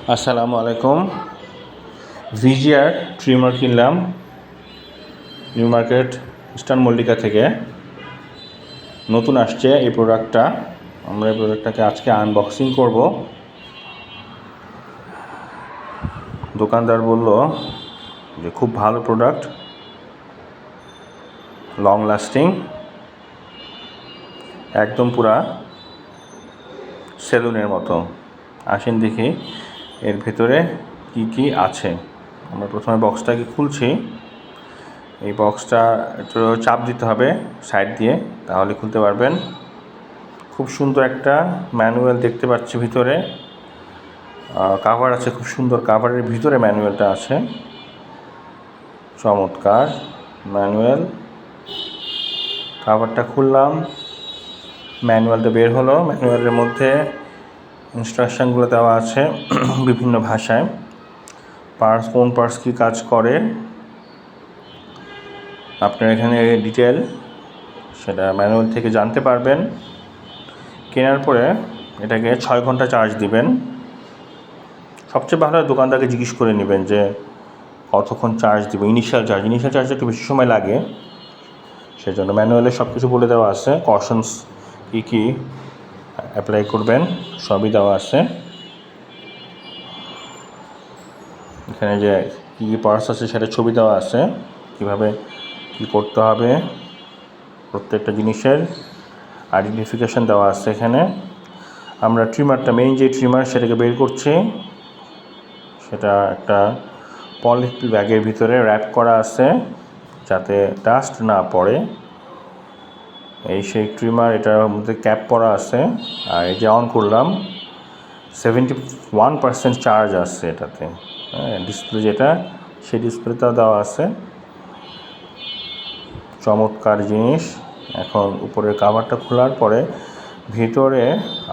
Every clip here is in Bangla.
আসসালামু আলাইকুম। ভিজিআর ট্রিমার কিনলাম নিউ মার্কেট ইস্টার্ন মল্লিকা থেকে। নতুন আসছে এই প্রোডাক্টটা। আমরা এই প্রোডাক্টটাকে আজকে আনবক্সিং করব। দোকানদার বলল যে খুব ভালো প্রোডাক্ট, লং লাস্টিং, একদম পুরা সেলুনের মতো। আসেন দেখি এর ভেতরে কি কি আছে। আমরা প্রথমে বক্সটাকে খুলছি। এই বক্সটা একটু চাপ দিতে হবে সাইড দিয়ে, তাহলে খুলতে পারবেন। খুব সুন্দর একটা ম্যানুয়াল দেখতে পাচ্ছি ভিতরে। কাভার আছে, খুব সুন্দর কাভারের ভিতরে ম্যানুয়ালটা আছে। চমৎকার ম্যানুয়াল। কাভারটা খুললাম, ম্যানুয়ালটা বের হলো। ম্যানুয়ালের মধ্যে ইনস্ট্রাকশানগুলো দেওয়া আছে বিভিন্ন ভাষায়। কোন পার্টস কী কাজ করে আপনার এখানে ডিটেল সেটা ম্যানুয়াল থেকে জানতে পারবেন। কেনার পরে এটাকে 6 ঘন্টা চার্জ দিবেন। সবচেয়ে ভালো দোকানদারকে জিজ্ঞেস করে নেবেন যে কতক্ষণ চার্জ দেবে। ইনিশিয়াল চার্জটা একটু বেশি সময় লাগে, সেজন্য ম্যানুয়ালে সব কিছু বলে দেওয়া আছে। কশনস কী কী অ্যাপ্লাই করবেন সবই দেওয়া আছে। এখানে যে কী কী পার্টস আছে সেটা ছবি দেওয়া আছে, কীভাবে কী করতে হবে প্রত্যেকটা জিনিসের আইডেন্টিফিকেশান দেওয়া আছে এখানে। আমরা ট্রিমারটা, মেইন যে ট্রিমার সেটাকে বের করছি। সেটা একটা পলিথিন ব্যাগের ভিতরে র্যাপ করা আছে যাতে ডাস্ট না পড়ে। এই সেই ট্রিমার, এটার মধ্যে ক্যাপ পরা আছে। আর এই যে অন করলাম, 71% চার্জ আছে এটাতে। ডিসপ্লে যেটা, সেই ডিসপ্লেটাও দেওয়া আছে। চমৎকার জিনিস। এখন উপরের কাভারটা খোলার পরে ভিতরে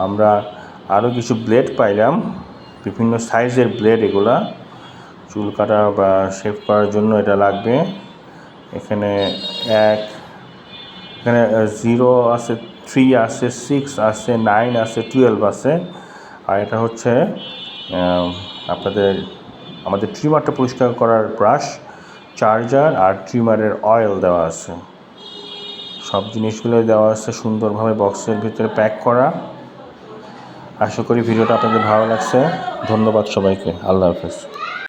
আমরা আরও কিছু ব্লেড পাইলাম, বিভিন্ন সাইজের ব্লেড। এগুলা চুল কাটা বা শেভ করার জন্য এটা লাগবে। এখানে 0 আছে, 3 আছে, 6 আছে, 9 আছে, 12 আছে। আর এটা হচ্ছে আমাদের ট্রিমারটা পরিষ্কার করার ব্রাশ, চার্জার আর ট্রিমারের অয়েল দেওয়া আছে। সব জিনিসগুলোই দেওয়া আছে সুন্দরভাবে বক্সের ভিতরে প্যাক করা। আশা করি ভিডিওটা আপনাদের ভালো লাগছে। ধন্যবাদ সবাইকে। আল্লাহ হাফেজ।